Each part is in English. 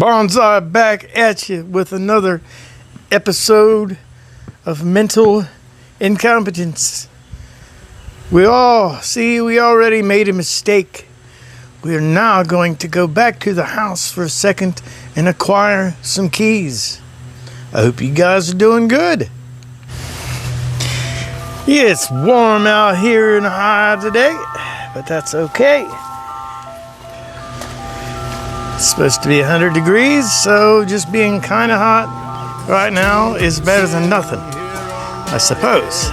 Bonsai back at you with another episode of mental incompetence. We already made a mistake. We are now going to go back to the house for a second and acquire some keys. I hope you guys are doing good. Yeah, it's warm out here in the hive today, but that's okay. It's supposed to be 100 degrees, so just being kind of hot right now is better than nothing, I suppose.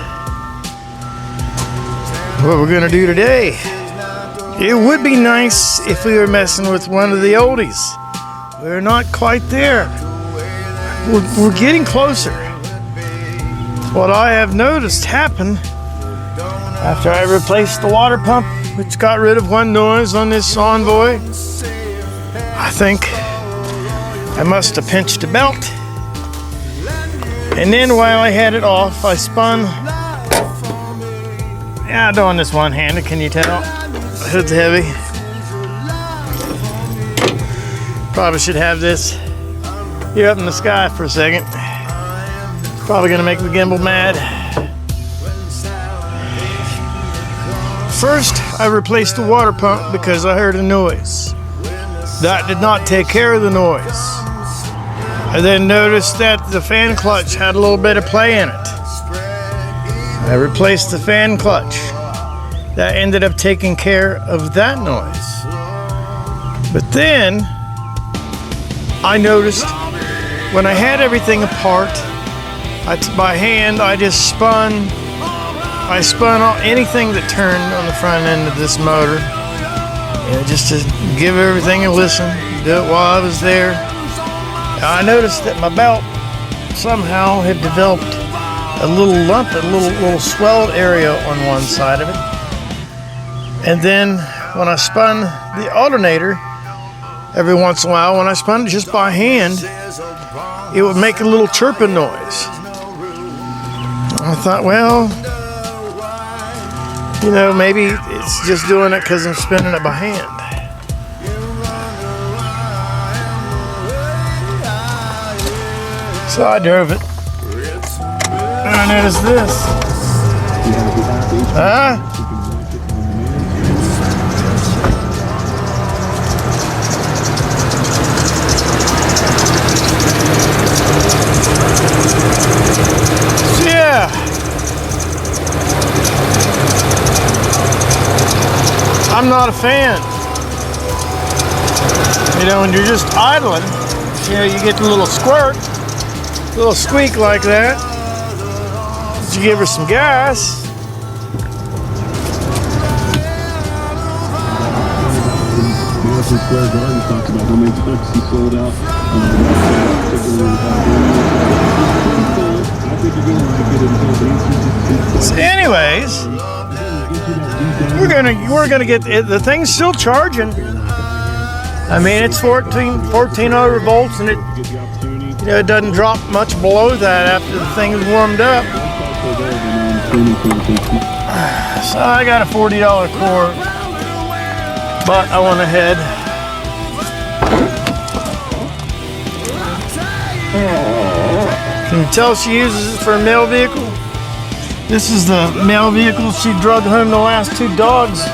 What we're gonna do today, it would be nice if we were messing with one of the oldies. We're not quite there. We're getting closer. What I have noticed happen after I replaced the water pump, which got rid of one noise on this Envoy, I think I must have pinched a belt. And then while I had it off, I spun. Yeah, I'm doing this one-handed, can you tell? The hood's heavy. Probably should have this here up in the sky for a second. Probably gonna make the gimbal mad. First, I replaced the water pump because I heard a noise. That did not take care of the noise. I then noticed that the fan clutch had a little bit of play in it. I replaced the fan clutch. That ended up taking care of that noise. But then I noticed when I had everything apart, by hand I just spun anything that turned on the front end of this motor. Just to give everything a listen, do it while I was there. I noticed that my belt somehow had developed a little lump, a little swelled area on one side of it. And then when I spun the alternator, every once in a while, when I spun it just by hand, it would make a little chirping noise. I thought, well, maybe it's just doing it because I'm spinning it by hand. So I drove it. And I noticed this. Yeah. I'm not a fan. When you're just idling, you get the little squirt, little squeak like that. But you give her some gas. So anyways, we're gonna get the thing's still charging. I mean, it's 1400 volts, and it doesn't drop much below that after the thing is warmed up. So I got a $40 cord, but I went ahead. Can you tell she uses it for a mail vehicle? This is the mail vehicle she drug home the last 2 dogs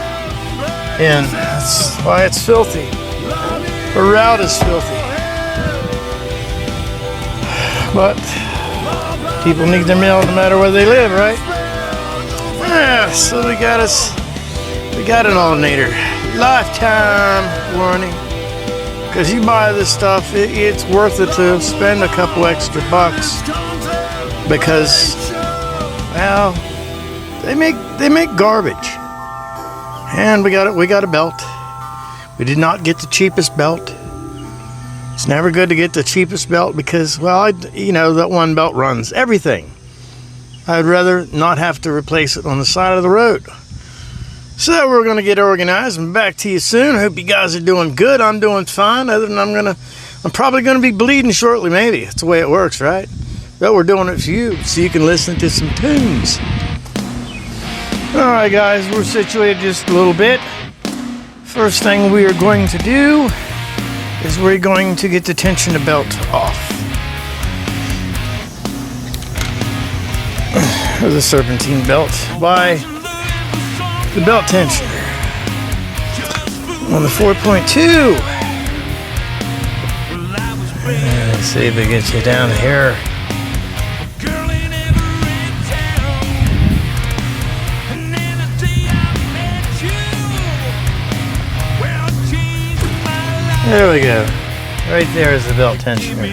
in. That's why it's filthy. Her route is filthy. But people need their mail no matter where they live, right? Yeah, so we got an alternator. Lifetime warranty. Because you buy this stuff, it's worth it to spend a couple extra bucks. Because, well, they make garbage. And we got a belt. We did not get the cheapest belt. It's never good to get the cheapest belt because, well, that one belt runs everything. I'd rather not have to replace it on the side of the road. So we're going to get organized and back to you soon. I hope you guys are doing good. I'm doing fine, other than I'm probably going to be bleeding shortly, maybe. That's the way it works, right? But we're doing it for you, so you can listen to some tunes. Alright guys, we're situated just a little bit. First thing we are going to do is we're going to get the tensioner belt off. The serpentine belt by the belt tensioner on the 4.2. Let's see if we get you down here. There we go. Right there is the belt tensioner.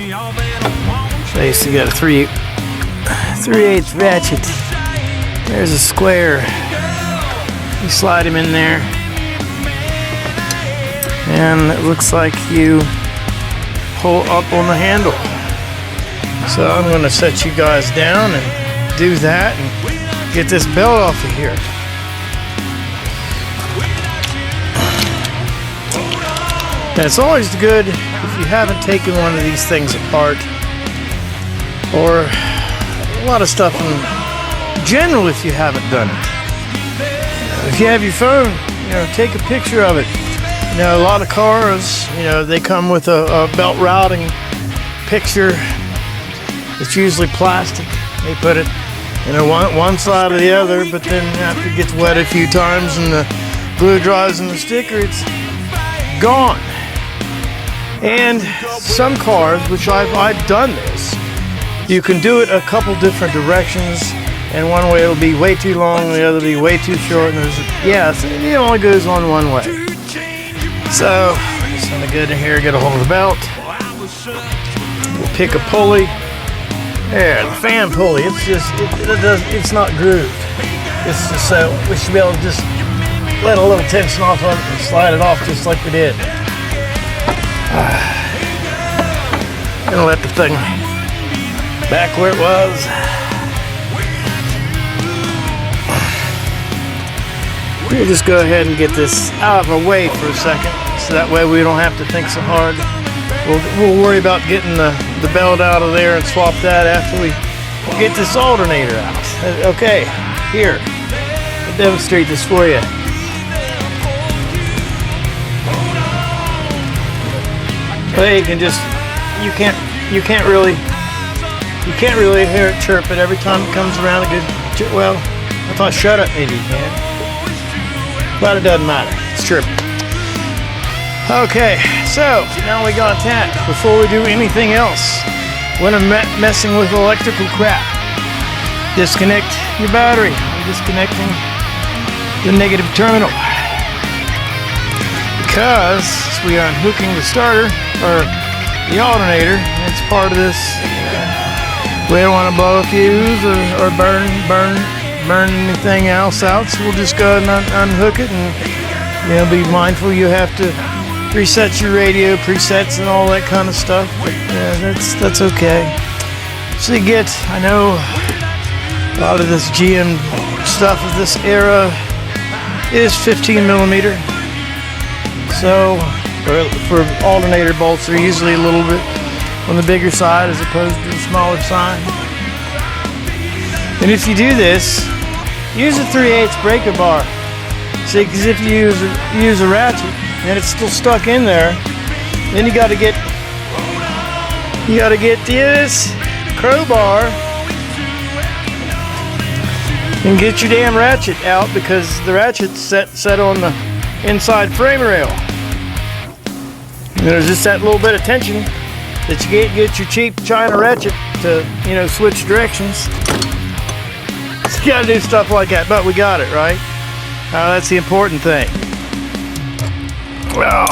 So I used to get a 3/8 ratchet. There's a square. You slide him in there, and it looks like you pull up on the handle. So I'm going to set you guys down and do that and get this belt off of here. And it's always good if you haven't taken one of these things apart, or a lot of stuff in general if you haven't done it. If you have your phone, take a picture of it. A lot of cars, they come with a belt routing picture. It's usually plastic. They put it, one side or the other, but then after it gets wet a few times and the glue dries on the sticker, it's gone. And some cars, which I've done this, you can do it a couple different directions, and one way it'll be way too long, the other will be way too short, and it only goes on one way. So, just gonna go in here, get a hold of the belt. We'll pick a pulley. There, the fan pulley. It's not grooved. It's just so we should be able to just let a little tension off of it and slide it off just like we did. Gonna let the thing back where it was. We'll just go ahead and get this out of our way for a second, so that way we don't have to think so hard. We'll worry about getting the belt out of there and swap that after we get this alternator out. Okay, here, I'll demonstrate this for you. Well, you can't really hear it chirp, but every time it comes around a good, well, if I shut it, maybe you can. But it doesn't matter, it's chirping. Okay, so now we got that. Before we do anything else, when I'm messing with electrical crap, disconnect your battery. I'm disconnecting the negative terminal. Because we are unhooking the starter, or the alternator, it's part of this. We don't want to blow a fuse or burn anything else out, so we'll just go ahead and unhook it, and be mindful you have to reset your radio presets and all that kind of stuff. But yeah, that's okay. So you get, I know a lot of this GM stuff of this era is 15 millimeter. So for alternator bolts, they're usually a little bit on the bigger side as opposed to the smaller side. And if you do this, use a 3/8 breaker bar. See, because if you use a ratchet and it's still stuck in there, then you got to get this crowbar and get your damn ratchet out, because the ratchet's set on the inside frame rail. And there's just that little bit of tension that you can't get your cheap China ratchet to, switch directions. So you gotta do stuff like that, but we got it, right? That's the important thing. Well,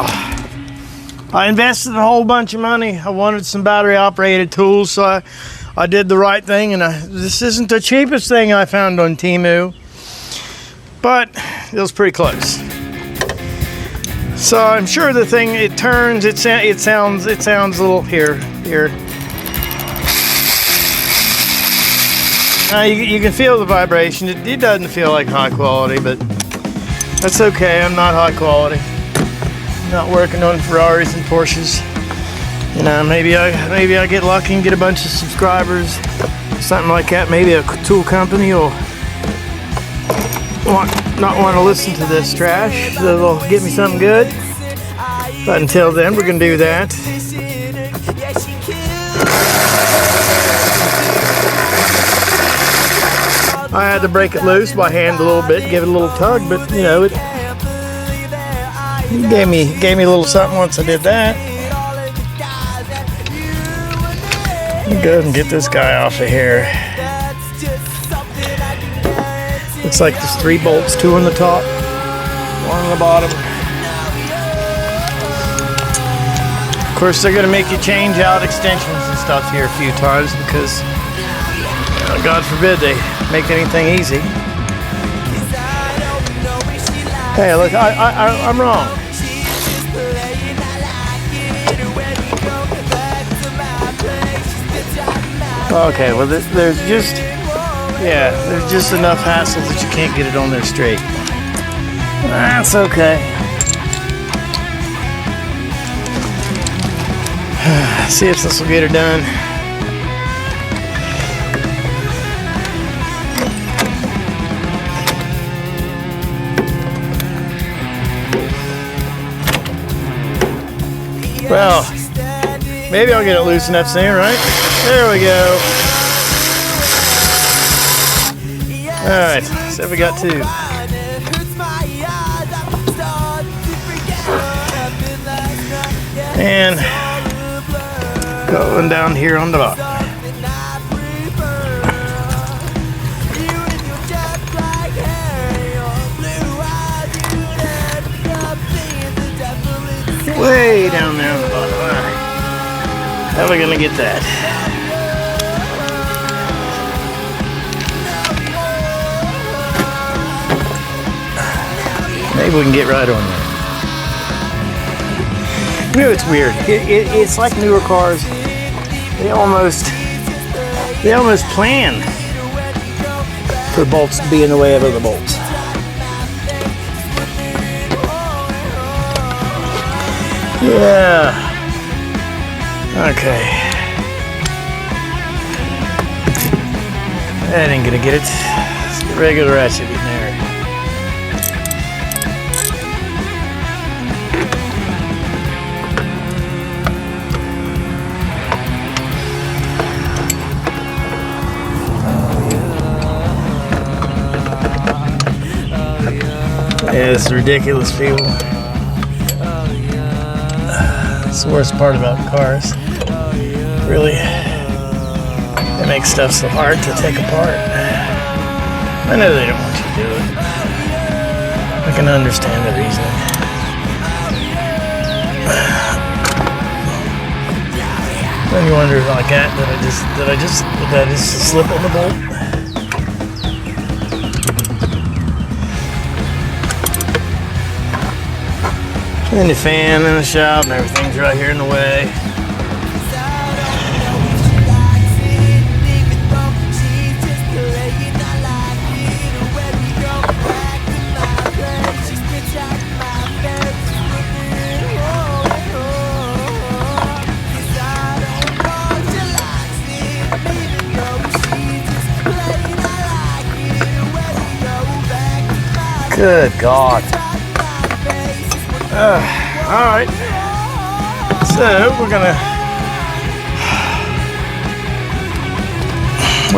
I invested a whole bunch of money. I wanted some battery operated tools, so I did the right thing, and this isn't the cheapest thing I found on Temu, but it was pretty close. So I'm sure the thing, it turns, it sounds a little here. You can feel the vibration. It doesn't feel like high quality, but that's okay. I'm not high quality. I'm not working on Ferraris and Porsches. Maybe I get lucky and get a bunch of subscribers, something like that. Maybe a tool company will not want to listen to this trash, so they'll get me something good. But until then, we're going to do that. I had to break it loose by hand a little bit, give it a little tug, but you know, it gave me a little something once I did that. Let me go ahead and get this guy off of here. Looks like there's 3 bolts, 2 on the top, 1 on the bottom. Of course, they're going to make you change out extensions and stuff here a few times because, God forbid, they make anything easy. Hey, look, I'm wrong. Okay, well, there's just enough hassle that you can't get it on there straight. That's okay. See if this will get her done. Well, maybe I'll get it loose enough soon, right? There we go. Alright, so we got 2. And got one down here on the bottom. Way down there on the bottom. Alright. How are we gonna get that? Maybe we can get right on there. You know, it's weird. It's like newer cars. They almost plan for bolts to be in the way of other bolts. Yeah. Okay. That ain't gonna get it. Let's get regular ratchet in there. Yeah, it's ridiculous, people. That's the worst part about cars. Really, they make stuff so hard to take apart. I know they don't want you to do it. I can understand the reasoning. Then you wonder like that, did I just slip on the bolt? And the fan in the shop and everything's right here in the way. Good God. Alright, so we're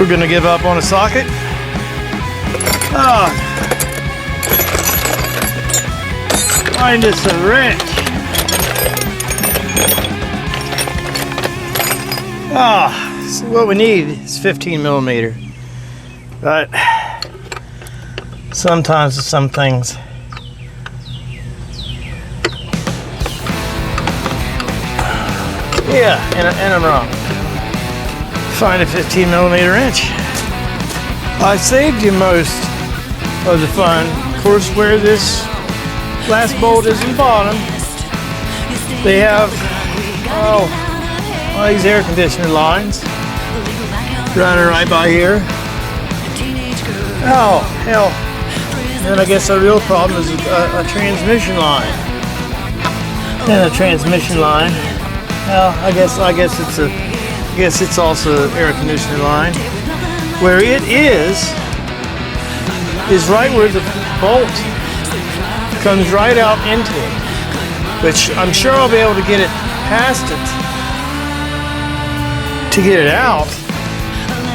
gonna give up on a socket. Find us a wrench. So what we need is 15 millimeter, but sometimes with some things yeah, and I'm wrong. Find a 15 millimeter wrench. I saved you most of the fun. Of course, where this last bolt is in the bottom, they have all these air conditioner lines running right by here. Oh, hell. And I guess the real problem is a transmission line. And a transmission line. Well, I guess it's also an air conditioner line. Where it is right where the bolt comes right out into it. which I'm sure I'll be able to get it past it to get it out,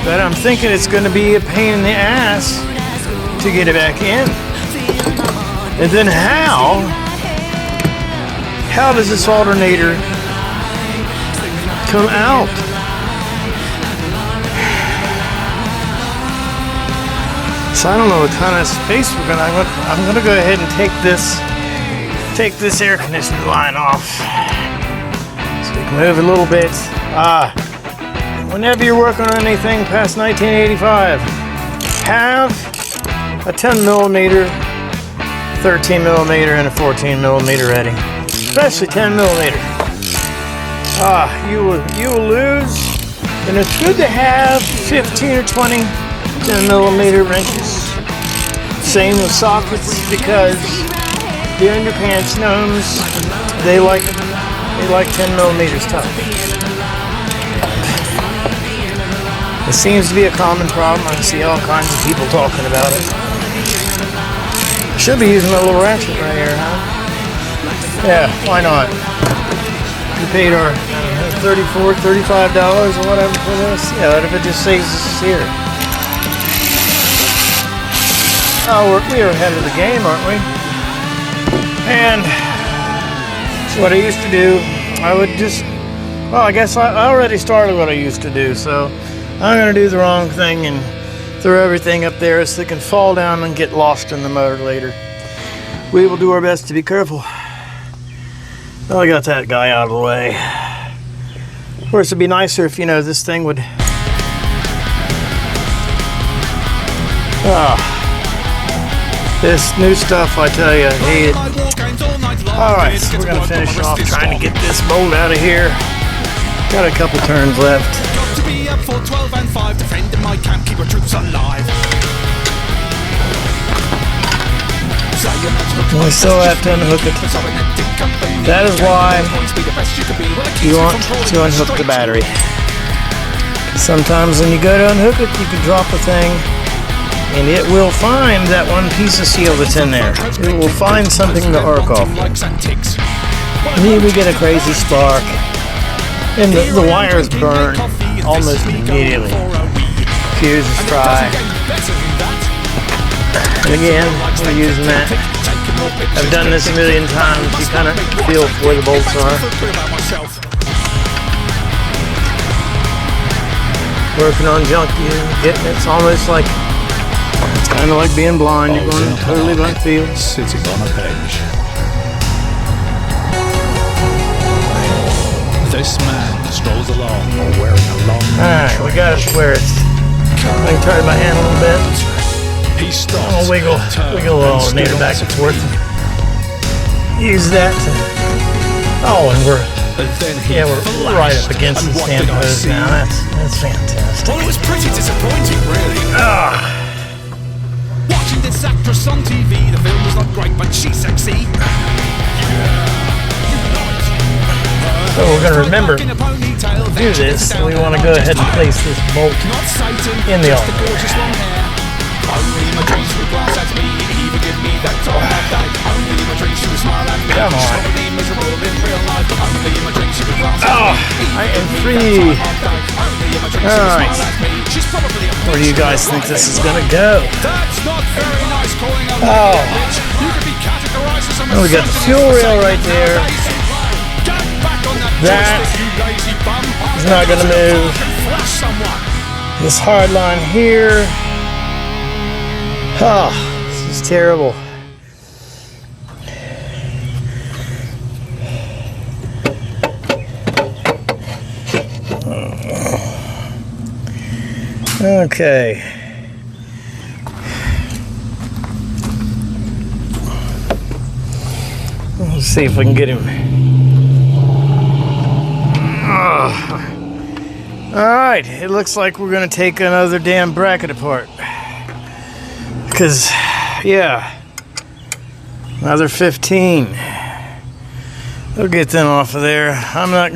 but I'm thinking it's going to be a pain in the ass to get it back in. And then how does this alternator come out? So I don't know what kind of space I'm gonna go ahead and take this air conditioning line off, so we can move a little bit. Whenever you're working on anything past 1985, have a 10 millimeter, 13 millimeter, and a 14 millimeter ready, especially 10 millimeter. You will lose, and it's good to have 15 or 20 10 millimeter wrenches. Same with sockets, because the underpants gnomes, they like 10 millimeters tough. It seems to be a common problem. I see all kinds of people talking about it. Should be using a little ratchet right here, huh? Yeah, why not? We paid our $34, $35 or whatever for this. Yeah, what if it just saves us here? Oh, we are ahead of the game, aren't we? And what I used to do, I would just, well, I guess I already started what I used to do, so I'm going to do the wrong thing and throw everything up there so they can fall down and get lost in the motor later. We will do our best to be careful. Well, I got that guy out of the way. Of course, it'd be nicer if, this thing would... This new stuff, I tell you, I hate it. Alright, so we're going to finish off trying to get this bolt out of here. Got a couple turns left. We still have to unhook it. That is why you want to unhook the battery. Sometimes when you go to unhook it, you can drop the thing, and it will find that one piece of steel that's in there. It will find something to arc off. And then we get a crazy spark, and the wires burn almost immediately. Fuse is dry. And again, we're using that. I've done this a million times. You kind of feel where the bolts are. Working on junk, it's almost like, it's kind of like being blind. You're going totally by feel. Sitting on a bench. This man strolls along wearing a long Alright, we got it where it's, I can turn my hand a little bit. He stops. I'll wiggle the alternator back and forth. Use that to, and we're right up against the stand hose now. That's fantastic. Well, it was pretty disappointing, really. Watching this actress on TV, the film was not great, but she's sexy. So we're going to remember to do this. We want to go ahead and place this bolt in the alternator. Come on. I am free. Alright. Where do you guys think this is going to go? Well, we got the fuel rail right there. That is not going to move. This hard line here. This is terrible. Okay. Let's see if we can get him. Alright, it looks like we're going to take another damn bracket apart. Because, yeah, another 15. We'll get them off of there. I'm not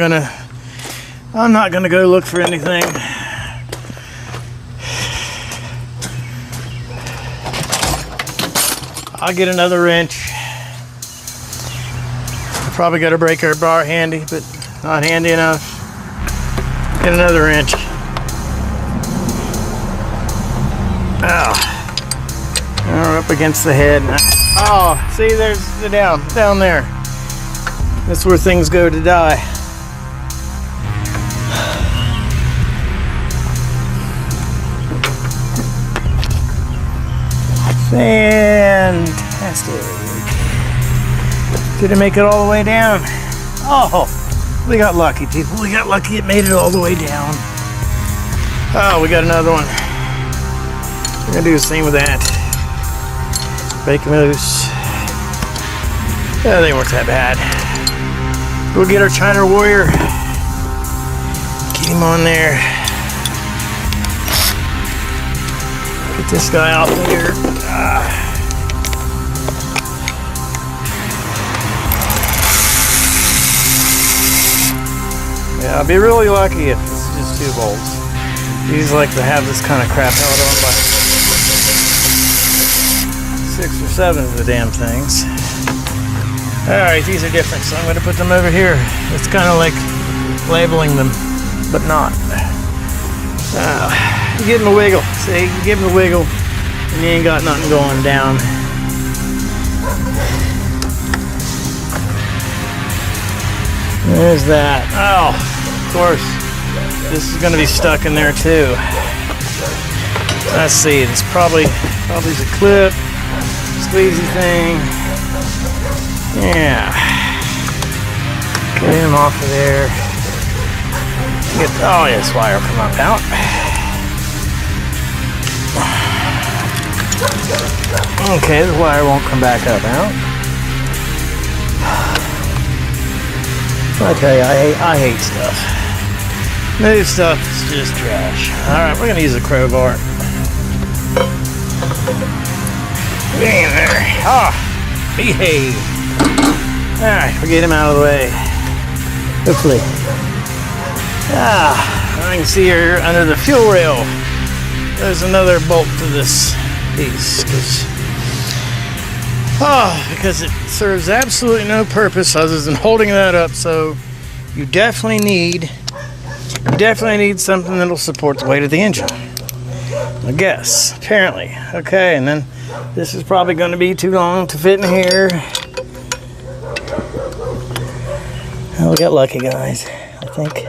gonna go look for anything. I'll get another wrench. Probably got a breaker bar handy, but not handy enough. Get another wrench. Oh, now we're up against the head. Oh, see, there's the down there. That's where things go to die. Fantastic. Did it make it all the way down? Oh, we got lucky, people. We got lucky. It made it all the way down. Oh, we got another one. We're gonna do the same with that. Break them loose. Yeah, they weren't that bad. We'll get our China Warrior. Get him on there. Get this guy out there. Yeah, I'll be really lucky if it's just 2 bolts. These like to have this kind of crap held on by 6 or 7 of the damn things. Alright, these are different, so I'm going to put them over here. It's kind of like labeling them, but not. You give them a wiggle. See, you give them a wiggle, and you ain't got nothing going down. There's that. Oh, of course. This is going to be stuck in there too. Let's see. It's probably a clip, squeezy thing. Yeah. Get him off of there. Oh, yes, wire will come up out. Okay, the wire won't come back up out. I tell you, I hate stuff. New stuff is just trash. Alright, we're gonna use a crowbar. Get in there. Ah, behave. Alright, we'll get him out of the way. Hopefully. I can see here under the fuel rail. There's another bolt to this piece. Because it serves absolutely no purpose other than holding that up. So you definitely need something that'll support the weight of the engine. I guess, apparently. Okay, and then this is probably going to be too long to fit in here. Well, we got lucky, guys, I think.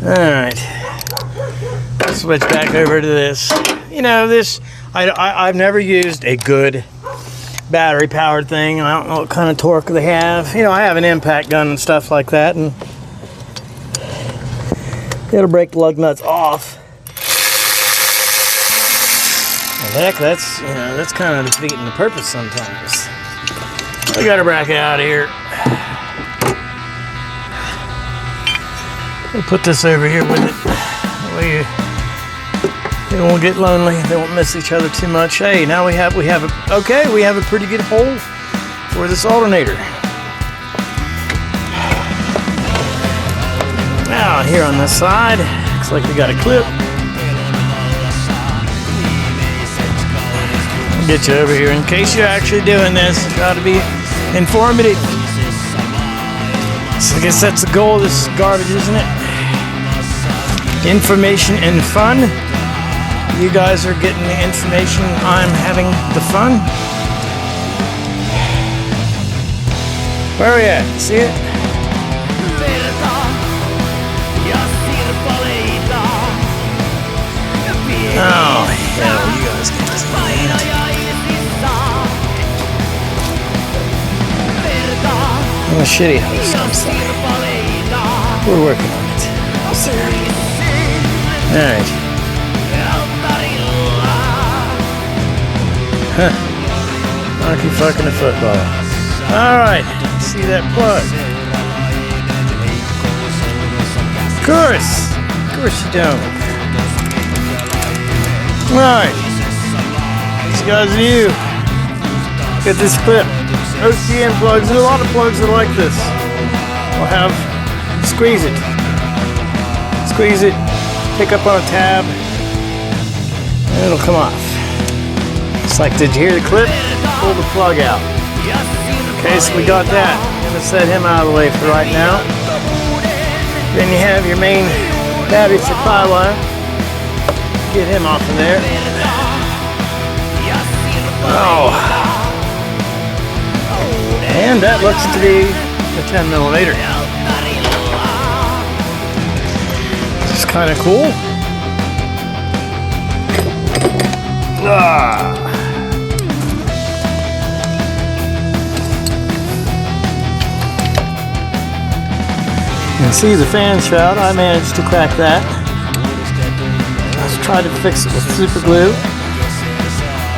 Alright. Switch back over to this. You know, this, I've never used a good battery powered thing. I don't know what kind of torque they have. You know, I have an impact gun and stuff like that, and it'll break the lug nuts off. And heck, that's kind of defeating the purpose sometimes. We got a bracket out of here. We'll put this over here with it. That way they won't get lonely. They won't miss each other too much. Hey, now we have a pretty good hole for this alternator. Now here on this side, looks like we got a clip. I'll get you over here in case you're actually doing this. Try to be informative. So I guess that's the goal of this garbage, isn't it? Information and fun. You guys are getting the information. I'm having the fun. Where are we at? See it? Oh, hell, you guys can just find it. I'm a shitty host, I'm sorry. We're working on it. Alright. Huh. Monkey fucking a football. Alright, see that plug. Of course you don't. Alright. These guys are you. Get this clip. OCN plugs, there's a lot of plugs that are like this. We'll have, squeeze it, pick up on a tab, and it'll come off. Looks like, did you hear the clip? Pull the plug out. Okay, so we got that. I'm gonna set him out of the way for right now. Then you have your main battery supply wire. Get him off of there. Oh. And that looks to be the 10 millimeter. It's kind of cool. You can see the fan shroud. I managed to crack that. Let's try to fix it with super glue.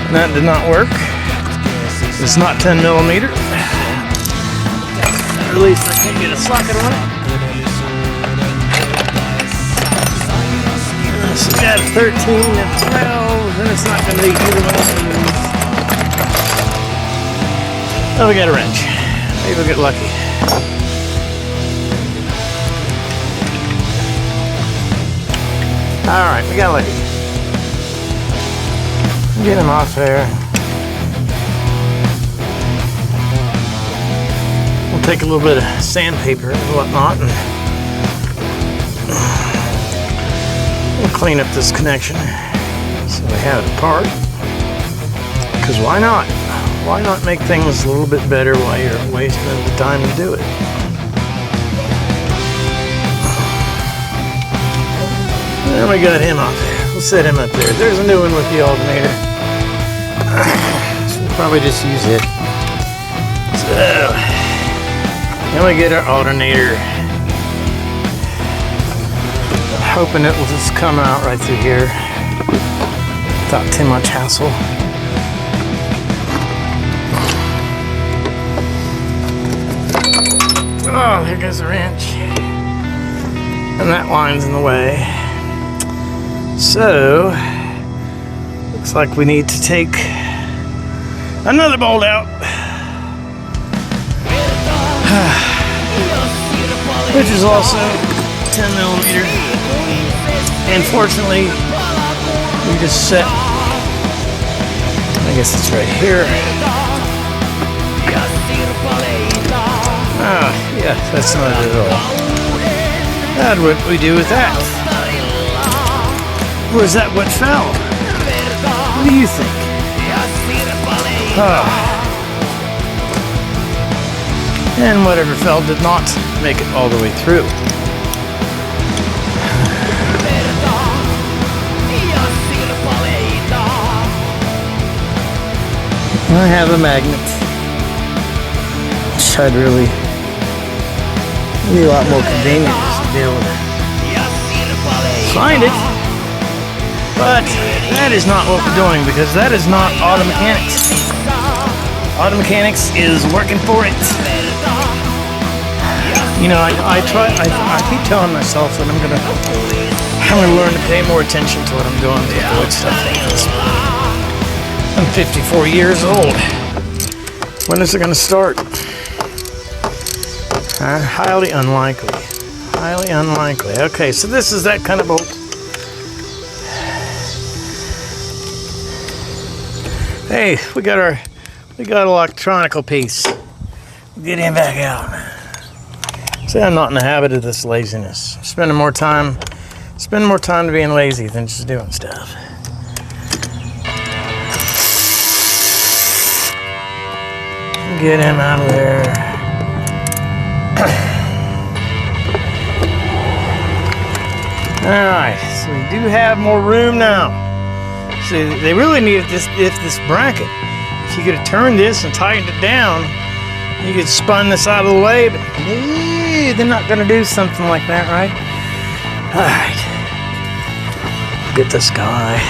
That did not work. It's not 10 millimeter. Or at least I can't get a socket on it. So we got 13 and 12, and it's not going to be either one of these. Oh, we got a wrench. Maybe we'll get lucky. Alright, we got lucky. Get him off there. We'll take a little bit of sandpaper and whatnot, and we'll clean up this connection so we have it apart. Because why not? Why not make things a little bit better while you're wasting the time to do it? There we got him off there. We'll set him up there. There's a new one with the alternator. So we'll probably just use it. So, then we get our alternator. Hoping it will just come out right through here without too much hassle. Oh, here goes the wrench. And that line's in the way. So, looks like we need to take another bolt out. Which is also 10 millimeter. And fortunately, we just set, I guess it's right here. Yeah, that's not it at all. And what do we do with that? Or is that what fell? What do you think? And whatever fell did not make it all the way through. I have a magnet, which I'd really be a lot more convenient to be able to find it. But that is not what we're doing, because that is not auto mechanics. Auto mechanics is working for it. You know, I keep telling myself that I'm gonna learn to pay more attention to what I'm doing to avoid stuff like this. I'm 54 years old. When is it gonna start? Highly unlikely. Highly unlikely. Okay, so this is that kind of bolt. Hey, we got an electronical piece. Get him back out. See, I'm not in the habit of this laziness. Spending more time being lazy than just doing stuff. Get him out of there. Alright, so we do have more room now. So they really needed this bracket. If you could have turned this and tightened it down, you could spun this out of the way, but they're not going to do something like that, right? Alright. Get this guy.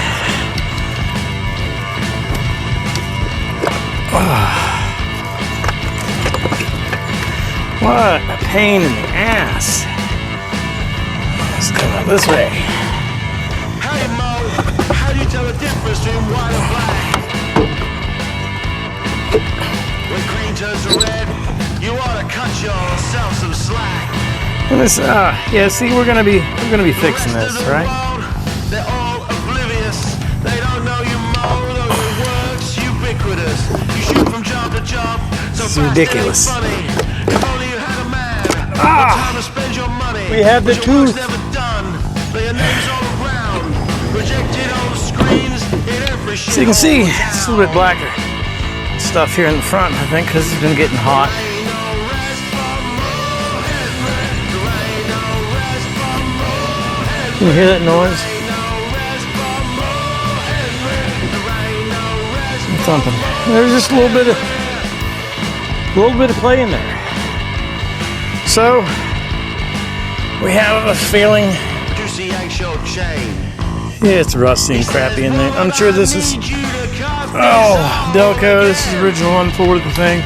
What a pain in the ass. Let's come out this way. Hey Mo, how do you tell the difference between white and black? When green turns to red, you ought to cut yourself some slack. And this, yeah, see, we're gonna be fixing this, right? They're all oblivious. They don't know you more than the works you It's ridiculous. Ah! We have the tooth. So you can see it's a little bit blacker stuff here in the front, I think, because it's been getting hot. Can you hear that noise? Some thumping. There's just a little bit of play in there. So we have a feeling. Yeah, it's rusty and crappy in there. I'm sure this is. Oh, Delco. This is the original 1/4 of the thing.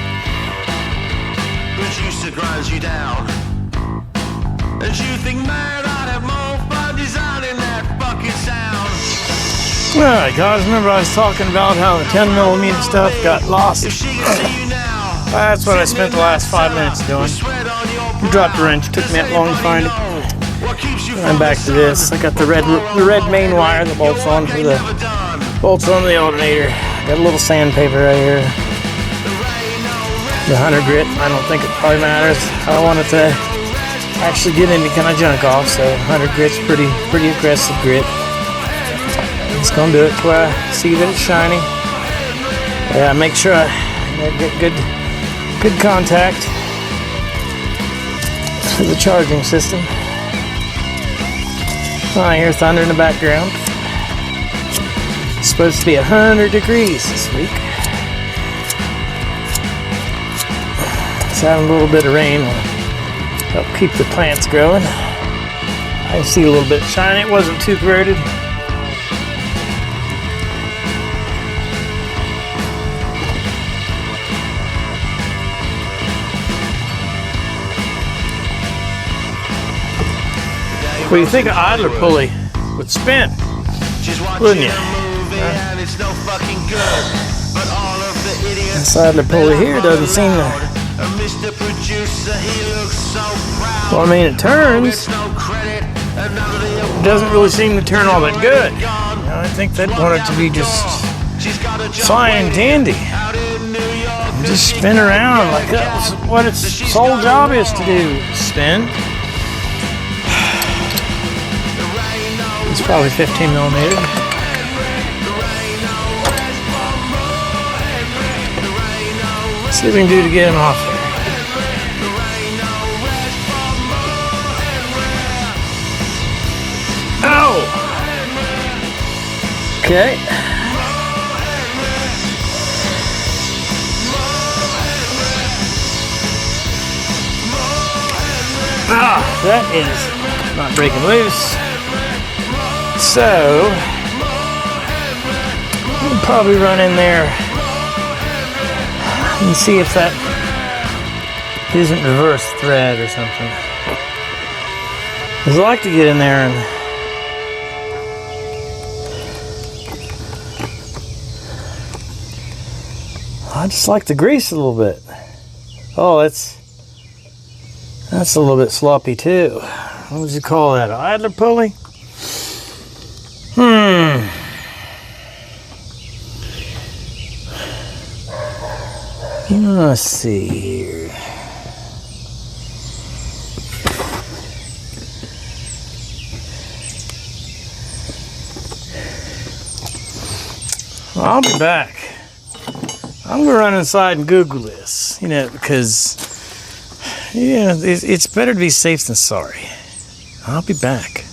Which used to grind you down. And you think, man, I'd have more fun designing that fucking sound. Alright, guys. Remember I was talking about how the 10mm stuff got lost. If she can see you now. That's what I spent the last 5 minutes doing. Dropped the wrench. Took me that long to find it. I'm back to this. I got the red main wire that bolts onto the alternator. Got a little sandpaper right here. The 100 grit. I don't think it probably matters. I don't want it to actually get any kind of junk off, so 100 grit's pretty aggressive grit. It's gonna do it to where I see that it's shiny. Yeah, make sure I get good contact to the charging system. I hear thunder in the background. It's supposed to be 100 degrees this week. It's having a little bit of rain. Help keep the plants growing. I see a little bit shiny. It wasn't too corroded. What do you think an idler pulley would spin? Wouldn't you? This idler pulley here doesn't seem to. Well, I mean, it turns. It doesn't really seem to turn all that good. I think they'd want it to be just fine and dandy. Just spin around like that's what its sole job is to do. Spin. It's probably 15mm. See what we can do to get him off there. Oh! Okay. Ah, that is not breaking loose. So, we'll probably run in there and see if that isn't reverse thread or something. I'd like to get in there and I just like to grease a little bit. Oh, that's a little bit sloppy too. What would you call that? An idler pulley? Let's see here. Well, I'll be back. I'm gonna run inside and Google this, because it's better to be safe than sorry. I'll be back.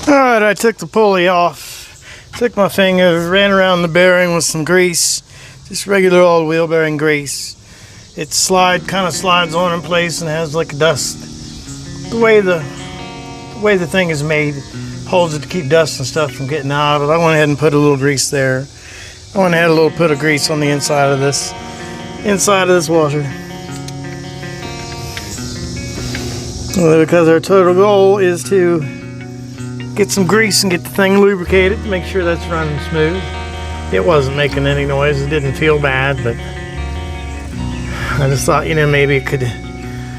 Alright, I took the pulley off, took my finger, ran around the bearing with some grease, just regular old wheel bearing grease. It kind of slides on in place and has like a dust. The way the the thing is made holds it to keep dust and stuff from getting out of it. I went ahead and put a little grease there. I went ahead and put a grease on the inside of this washer. Because our total goal is to get some grease and get the thing lubricated, make sure that's running smooth. It wasn't making any noise, it didn't feel bad, but I just thought, maybe it could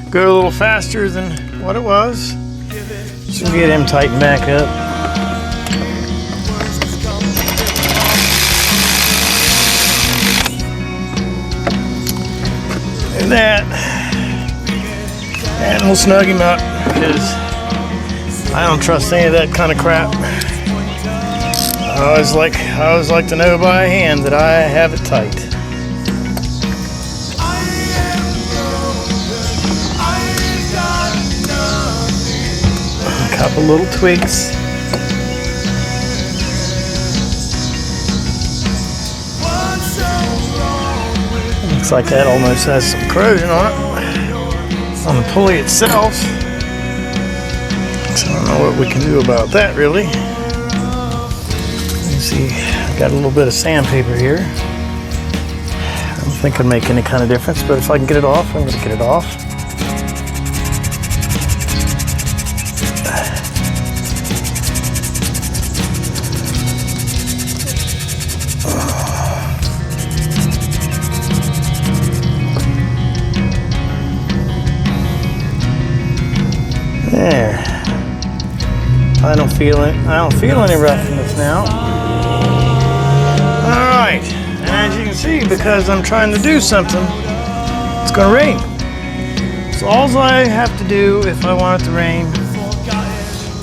go a little faster than what it was. So get him tightened back up. like that. And we'll snug him up because I don't trust any of that kind of crap. I always like to know by hand that I have it tight. A couple little twigs. Looks like that almost has some corrosion on it, on the pulley itself. So I don't know what we can do about that really. You see, I've got a little bit of sandpaper here. I don't think it'll make any kind of difference, but if I can get it off, I'm going to get it off. There. I don't feel any roughness now. Alright, as you can see, because I'm trying to do something, it's gonna rain. So all I have to do if I want it to rain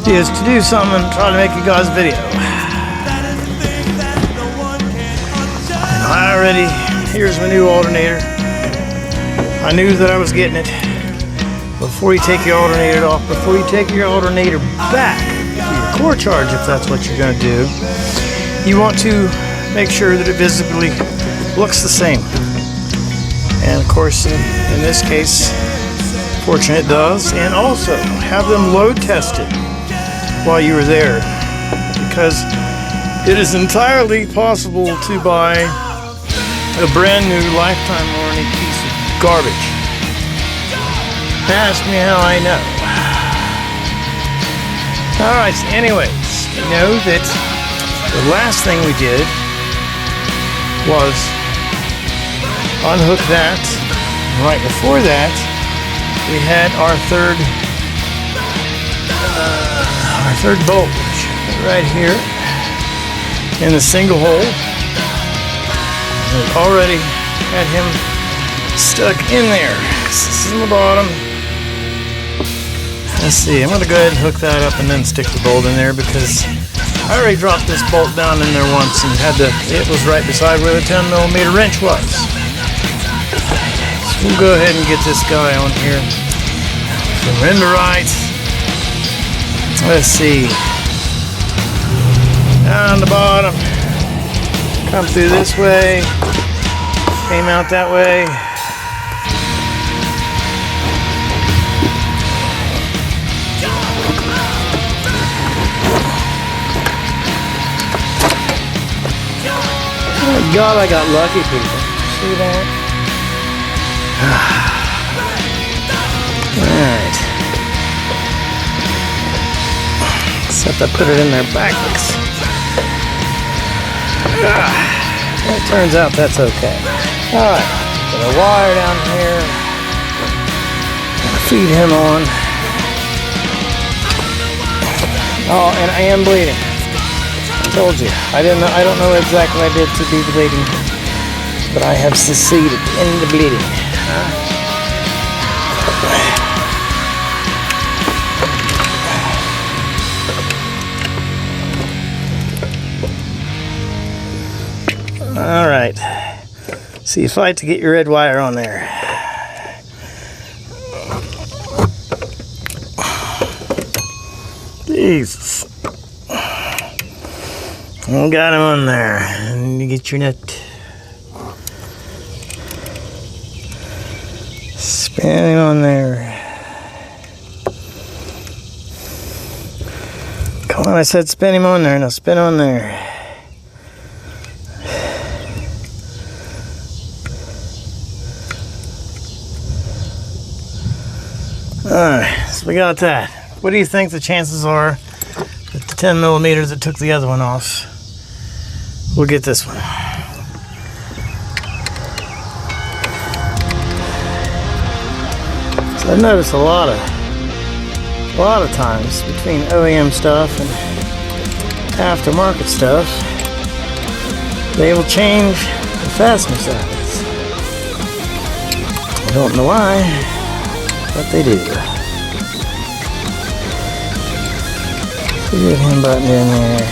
is to do something and try to make you guys a video. And I already, here's my new alternator. I knew that I was getting it. Before you take your alternator off, before you take your alternator back to your core charge, if that's what you're going to do, you want to make sure that it visibly looks the same. And of course, in this case, fortunate it does. And also, have them load tested while you were there, because it is entirely possible to buy a brand new lifetime warranty piece of garbage. Ask me how I know. Alright, so anyways, you know that the last thing we did was unhook that. Right before that, we had our third bolt right here in the single hole. We already had him stuck in there. This is in the bottom. Let's see, I'm going to go ahead and hook that up and then stick the bolt in there, because I already dropped this bolt down in there once and it was right beside where the 10mm wrench was. So we'll go ahead and get this guy on here. So we're in the right. Let's see. Down the bottom. Come through this way. Came out that way. Oh my God, I got lucky, people. See that? Alright. Except I put it in there backwards. It turns out that's okay. Alright. Put a wire down here. Feed him on. Oh, and I am bleeding. Told you. I don't know exactly what I did to be bleeding, but I have succeeded in the bleeding. All right. So you fight to get your red wire on there. Jesus. I got him on there. And you get your nut. Spin him on there. Come on, I said spin him on there. Now spin on there. Alright, so we got that. What do you think the chances are that the 10mm that took the other one off will get this one? So I've noticed a lot of times between OEM stuff and aftermarket stuff, they will change the fastener size. Don't know why, but they do. Get him button in there.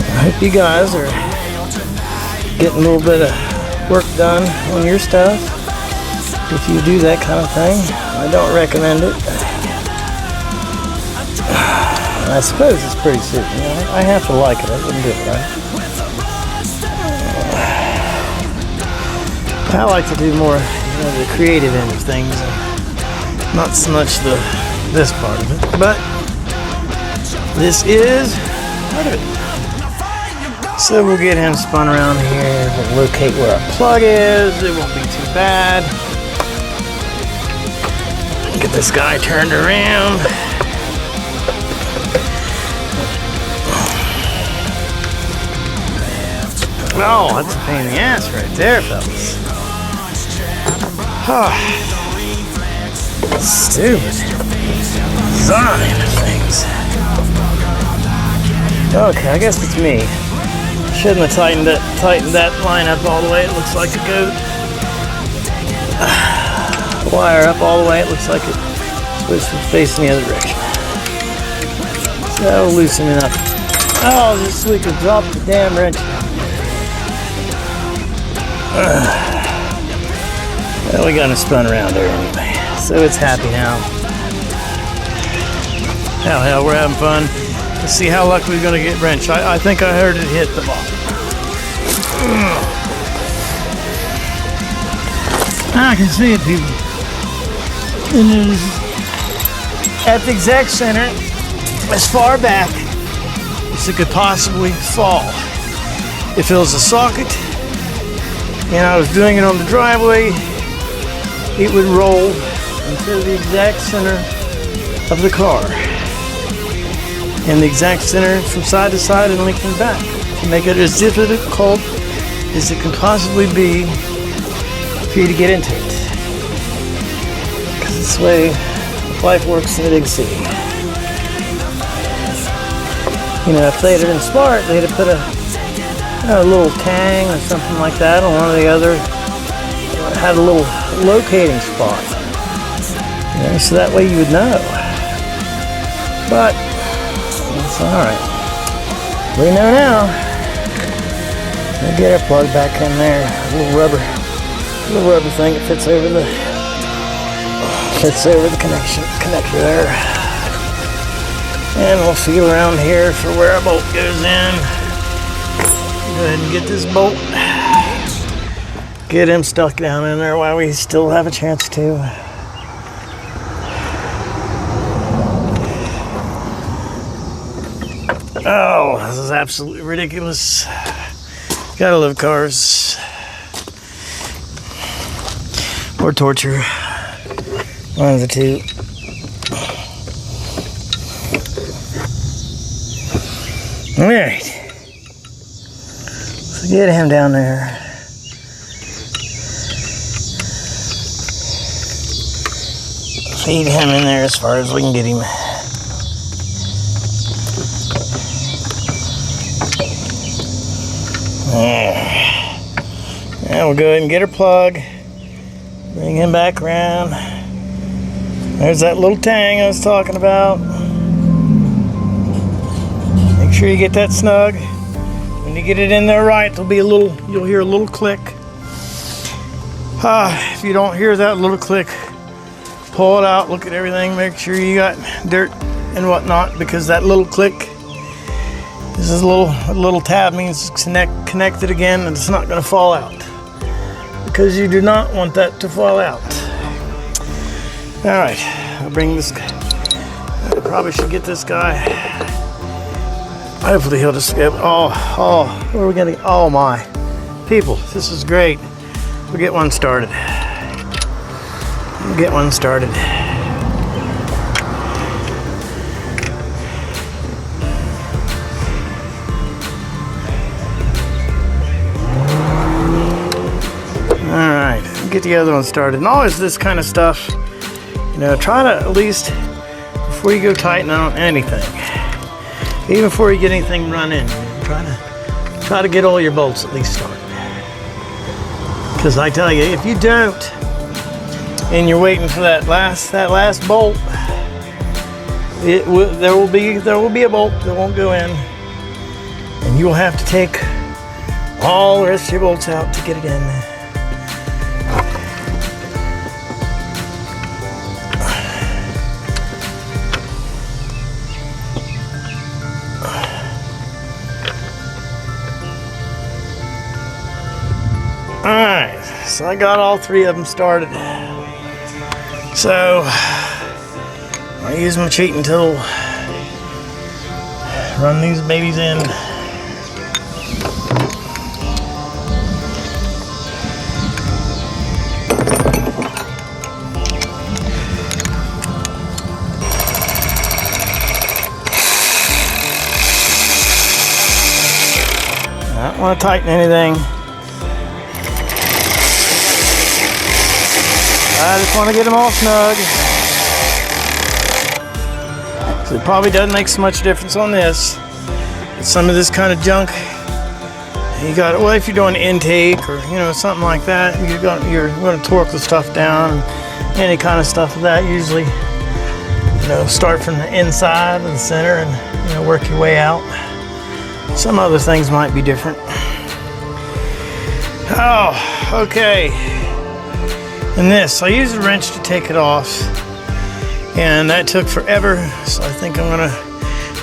I hope you guys are getting a little bit of work done on your stuff. If you do that kind of thing, I don't recommend it. I suppose it's pretty simple. You know, I have to like it. I wouldn't do it, right? I like to do more, you know, the creative end of things, not so much this part of it. But this is part of it. So we'll get him spun around here. We'll locate where our plug is. It won't be too bad. Get this guy turned around. Oh, that's a pain in the ass right there, fellas. Oh, stupid design of things. Okay, I guess it's me. Shouldn't have tightened that line up all the way. It looks like a goat. Wire up all the way. It looks like it's supposed to be facing the other direction. So that'll loosen it up. Oh, just so we could drop the damn wrench. Well, we got it spun around there anyway. So it's happy now. Hell, we're having fun. Let's see how lucky we're gonna get wrench. I think I heard it hit the bottom. I can see it, people. And it is at the exact center, as far back as it could possibly fall. If it was a socket and I was doing it on the driveway, it would roll into the exact center of the car. And the exact center from side to side and lengthen back to make it as difficult as it can possibly be for you to get into it. Because this way life works in the big city. You know, if they'd have been smart, they'd have put a little tang or something like that on one of the other, had a little locating spot. You know, so that way you would know. But it's alright. We know now. We'll get our plug back in there. A little rubber thing that fits over the connector there. And we'll feel around here for where our bolt goes in. Go ahead and get this bolt. Get him stuck down in there while we still have a chance to. Oh, this is absolutely ridiculous. Gotta love cars. Or torture. One of the two. Alright. So get him down there. Feed him in there as far as we can get him. Now we'll go ahead and get her plug. Bring him back around. There's that little tang I was talking about. Make sure you get that snug. When you get it in there right, there'll be you'll hear a little click. If you don't hear that little click, pull it out, look at everything, make sure you got dirt and whatnot, because that little click, this is a little tab means it's connected again and it's not going to fall out, because you do not want that to fall out. Alright, I'll bring this guy. I probably should get this guy. Hopefully he'll just get, where are we going to, oh my. People, this is great. We'll get one started. We'll get one started. Alright, get the other one started. And always this kind of stuff, You know, try to at least, before you go tighten on anything, even before you get anything run in, try to get all your bolts at least started. Because I tell you, if you don't, and you're waiting for that last bolt, there will be a bolt that won't go in, and you will have to take all the rest of your bolts out to get it in. Alright, so I got all three of them started. So I use my cheating tool, run these babies in. I don't want to tighten anything. I just want to get them all snug. So it probably doesn't make so much difference on this. Some of this kind of junk, you got, well, if you're doing intake or something like that, you're going to torque the stuff down. Any kind of stuff of that, usually, start from the inside of the center and work your way out. Some other things might be different. Oh, okay. And this, I used a wrench to take it off, and that took forever, so I think I'm gonna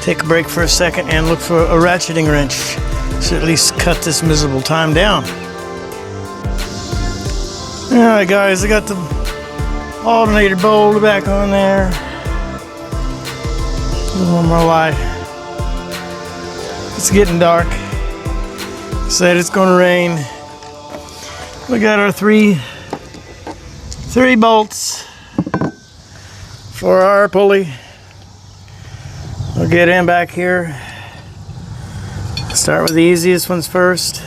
take a break for a second and look for a ratcheting wrench to at least cut this miserable time down. Alright guys, I got the alternator bolt back on there. One more light. It's getting dark. Said it's gonna rain. We got our three bolts for our pulley. We'll get in back here. Start with the easiest ones first.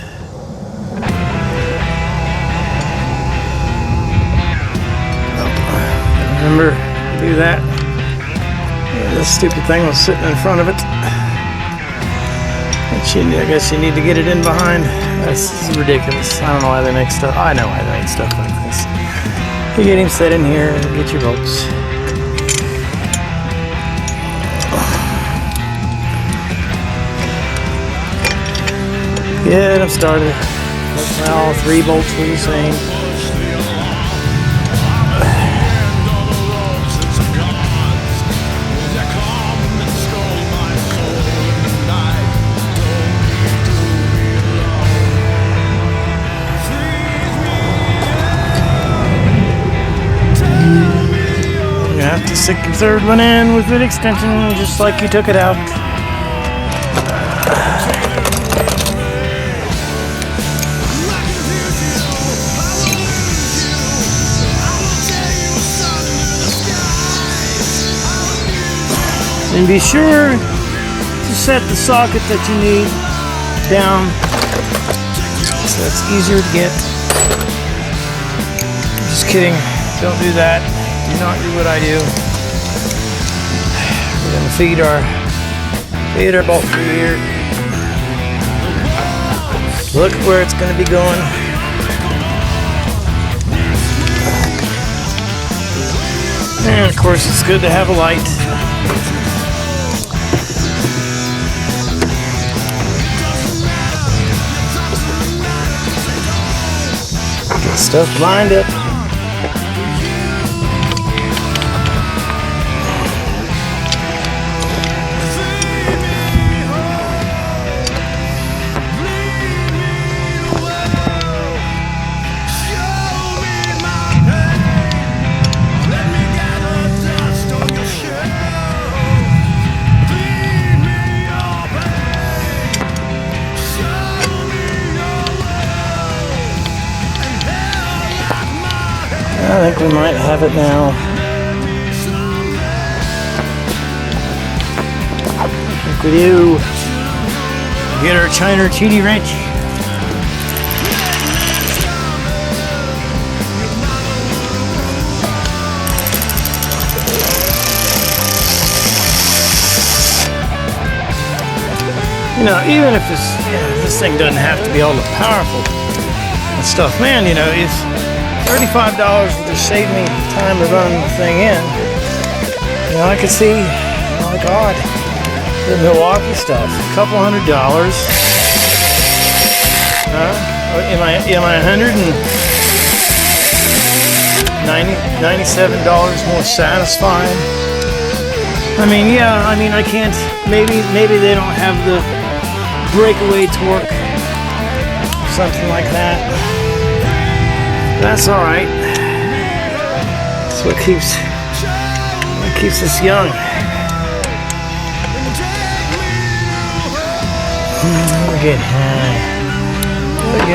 Remember to do that. This stupid thing was sitting in front of it. I guess you need to get it in behind. This is ridiculous. I don't know why they make stuff. I know why they make stuff like this. You get him set in here and get your bolts. Get them started. Now all three bolts were the same. Have to stick your third one in with an extension just like you took it out. And be sure to set the socket that you need down so it's easier to get. Just kidding, don't do that. Do not do what I do. We're gonna feed our bolt through here. Look where it's gonna be going. And of course it's good to have a light. Get stuff lined up. I think we might have it now. I think we do. Get our China cheaty wrench. You know, even if it's, you know, this thing doesn't have to be all the powerful and stuff, man, you know, if $35 would just save me time to run the thing in, you know, I could see, oh my God, the Milwaukee stuff, a couple $100. Am I $97 more satisfied? I mean, yeah, I mean, I can't, maybe they don't have the breakaway torque, something like that. That's all right. That's what keeps us young. We'll get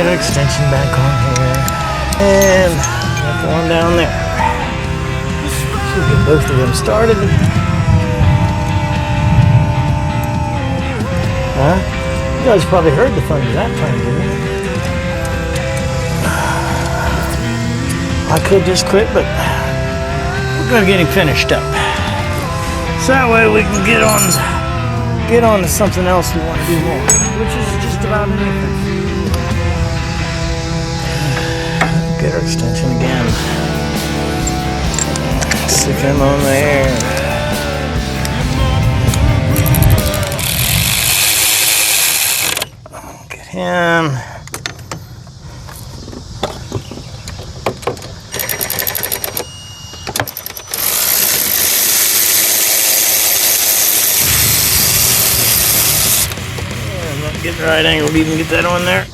an extension back on here, and that one down there. Should get both of them started. Huh? You guys probably heard the thunder that time, didn't you? I could just quit, but we're gonna get him finished up. So that way we can get on to something else we want to do more, which is just about anything. Get our extension again. Stick him on there. Get him. Get the right angle, even get that on there.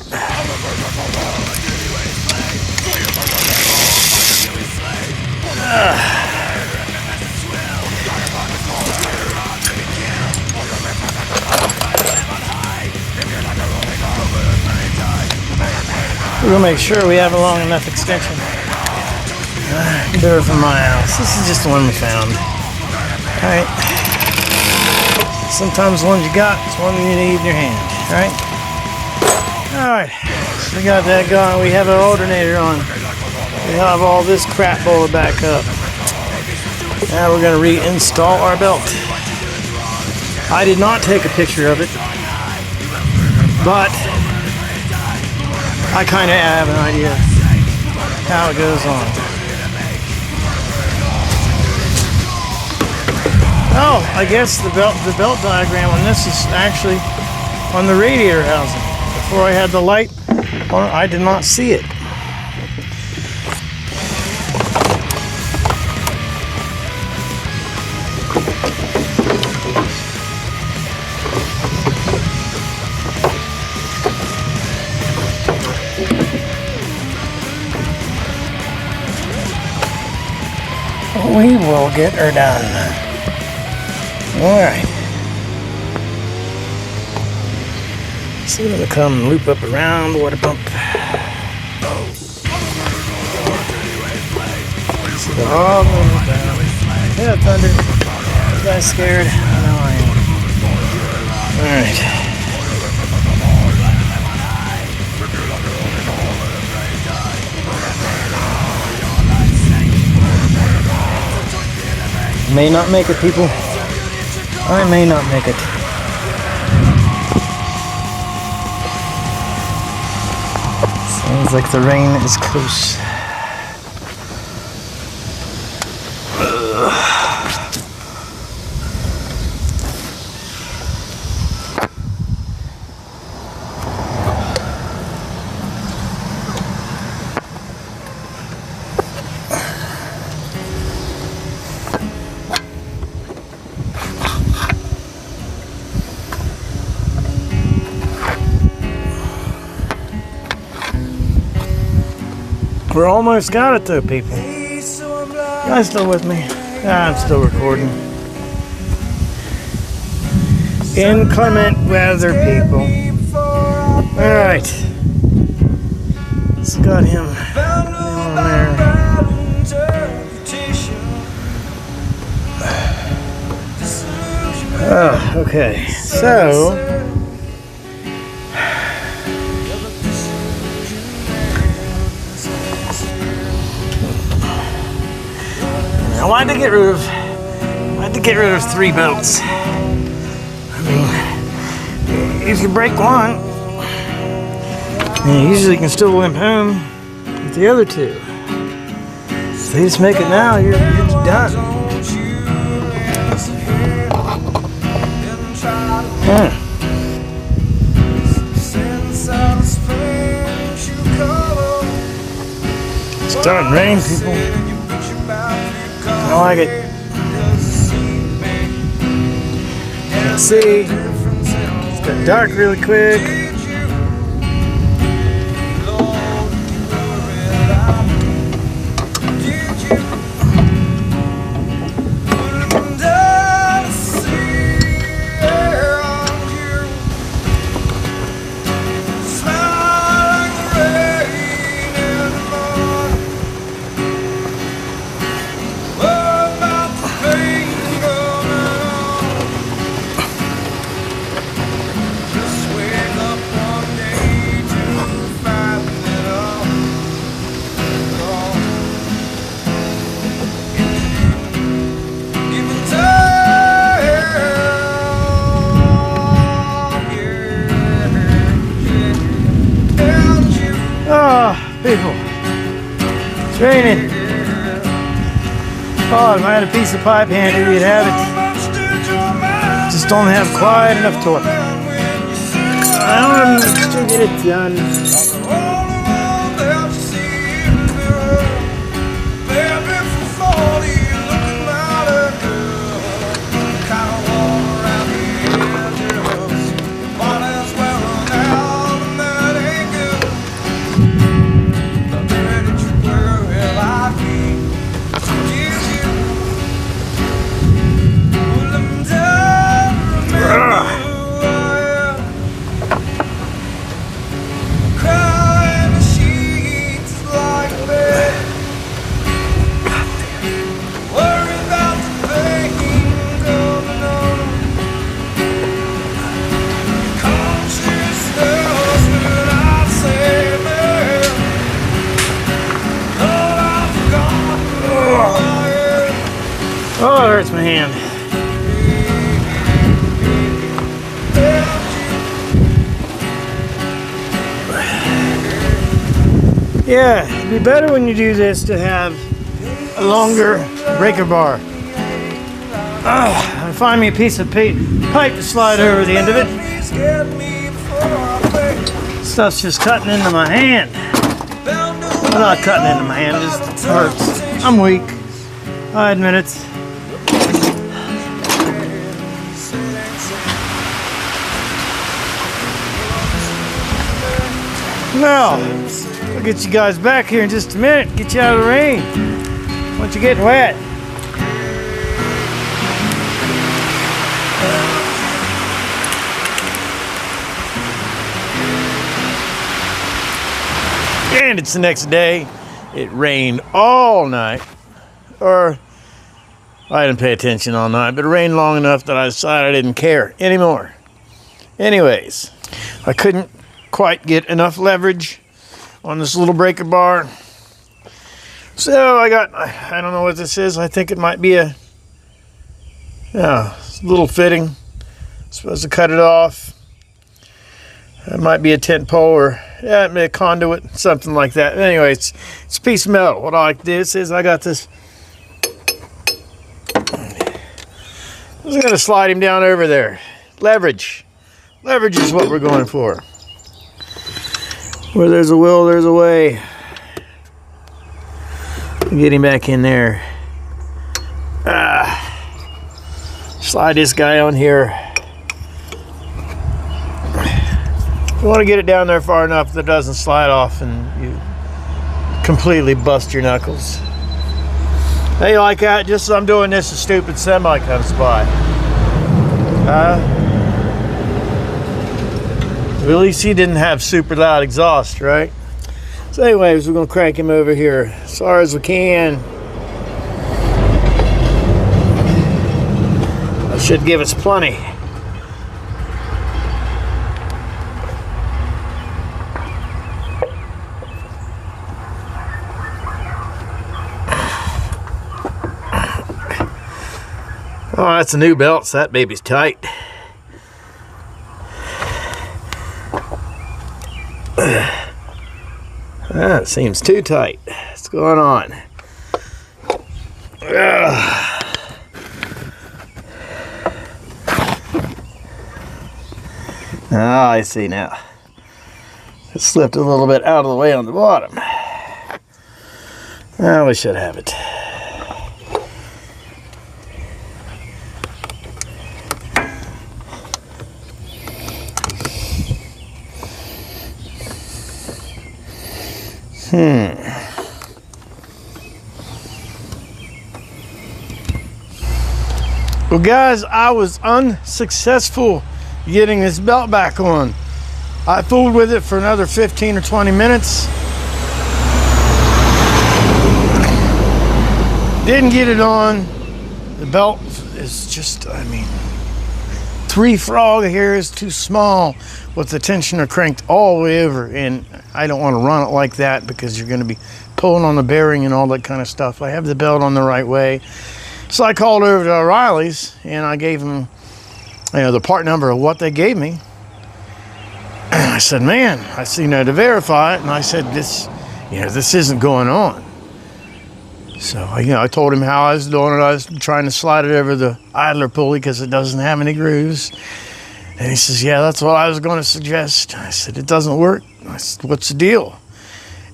We'll make sure we have a long enough extension. Better from my house. This is just the one we found. Alright. Sometimes the ones you got is one you need in your hand. Alright? Alright. So we got that going. We have our alternator on. We have all this crap bolted back up. Now we're going to reinstall our belt. I did not take a picture of it, but I kind of have an idea how it goes on. Oh, I guess the belt diagram on this is actually on the radiator housing. Before I had the light on, I did not see it. We will get her done. Alright. So we're going to come and loop up around the water pump. So all the way down. Yeah, thunder. You guys scared? I know I am. Alright. May not make it, people. I may not make it. Sounds like the rain is close. We're almost got it though, people. You guys still with me? I'm still recording. Inclement weather, people. Alright. It's got him on there. Oh, okay. So I wanted to get rid of 3 belts. I mean, if you break one, you usually can still limp home with the other two. So you just make it now, you're done. It's starting to rain, people. I like it. Let's see. It's got dark really quick. People, it's raining. Oh, if I had a piece of pipe handy, we'd have it. Just don't have quite enough torque. I don't to get it done. Oh, it hurts my hand. Yeah, it'd be better when you do this to have a longer breaker bar. Find me a piece of pipe to slide over the end of it. Stuff's just cutting into my hand. Well, not cutting into my hand, it just hurts. I'm weak. I admit it. Well, I'll get you guys back here in just a minute. Get you out of the rain. Once you're getting wet. And it's the next day. It rained all night. Or, I didn't pay attention all night, but it rained long enough that I decided I didn't care anymore. Anyways, I couldn't quite get enough leverage on this little breaker bar. So I don't know what this is. I think it might be a little fitting. Supposed to cut it off. It might be a tent pole or a conduit, something like that. Anyway, it's a piece of metal. What I like to do is I got this. I'm just going to slide him down over there. Leverage. Leverage is what we're going for. Where there's a will, there's a way. Get him back in there. Slide this guy on here. You want to get it down there far enough that it doesn't slide off and you completely bust your knuckles. Hey, like that? Just as I'm doing this, a stupid semi comes by. At least he didn't have super loud exhaust, right? So anyways, we're going to crank him over here as far as we can. That should give us plenty. Oh, that's a new belt, so that baby's tight. That seems too tight. What's going on? Ah, I see now. It slipped a little bit out of the way on the bottom. Well, we should have it. Well, guys, I was unsuccessful getting this belt back on. I fooled with it for another 15 or 20 minutes. Didn't get it on. The belt is just, I mean, 3 frog hairs too small with the tensioner cranked all the way over, and I don't want to run it like that because you're going to be pulling on the bearing and all that kind of stuff. I have the belt on the right way. So I called over to O'Reilly's and I gave them, the part number of what they gave me. And I said, man, I see, to verify it. And I said, this isn't going on. So, I told him how I was doing it. I was trying to slide it over the idler pulley because it doesn't have any grooves. And he says, yeah, that's what I was going to suggest. I said, it doesn't work. I said, what's the deal?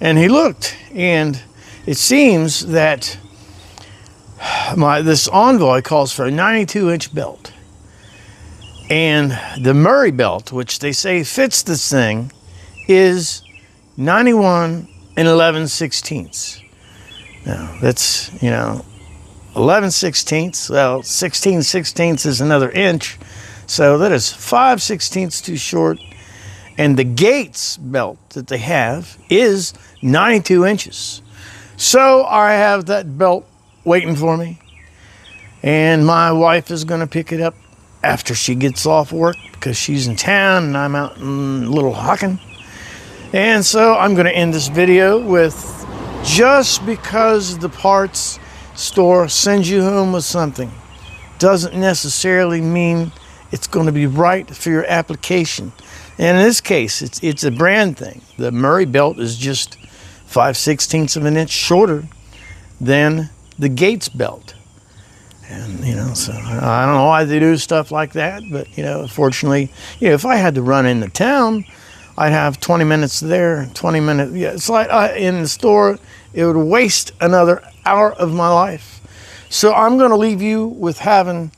And he looked, and it seems that this Envoy calls for a 92-inch belt. And the Murray belt, which they say fits this thing, is 91 and 11/16. Now, that's, 11/16. Well, 16/16 is another inch. So that is 5/16 too short. And the Gates belt that they have is 92 inches. So I have that belt waiting for me. And my wife is going to pick it up after she gets off work because she's in town and I'm out in Little Hockin. And so I'm going to end this video with, just because the parts store sends you home with something doesn't necessarily mean it's going to be right for your application. And in this case, it's a brand thing. The Murray belt is just 5/16 of an inch shorter than the Gates belt. And, so I don't know why they do stuff like that, but, fortunately, if I had to run into town, I'd have 20 minutes there, 20 minutes. Yeah, it's like in the store, it would waste another hour of my life. So I'm going to leave you with having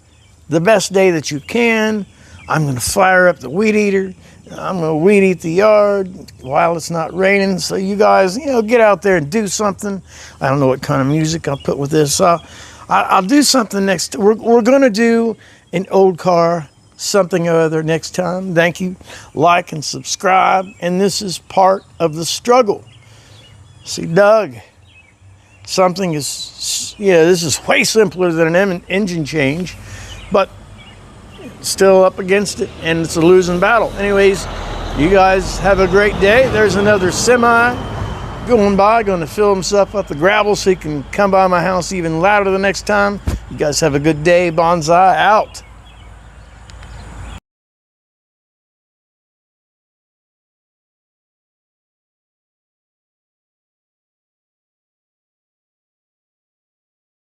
the best day that you can. I'm going to fire up the weed eater. I'm going to weed eat the yard while it's not raining. So you guys, get out there and do something. I don't know what kind of music I'll put with this. I'll do something next. We're going to do an old car something or other next time. Thank you. Like and subscribe. And this is part of the struggle. See, Doug, something is, this is way simpler than an engine change, but still up against it, and it's a losing battle. Anyways, you guys have a great day. There's another semi going by, going to fill himself up the gravel so he can come by my house even louder the next time. You guys have a good day. Bonsai out.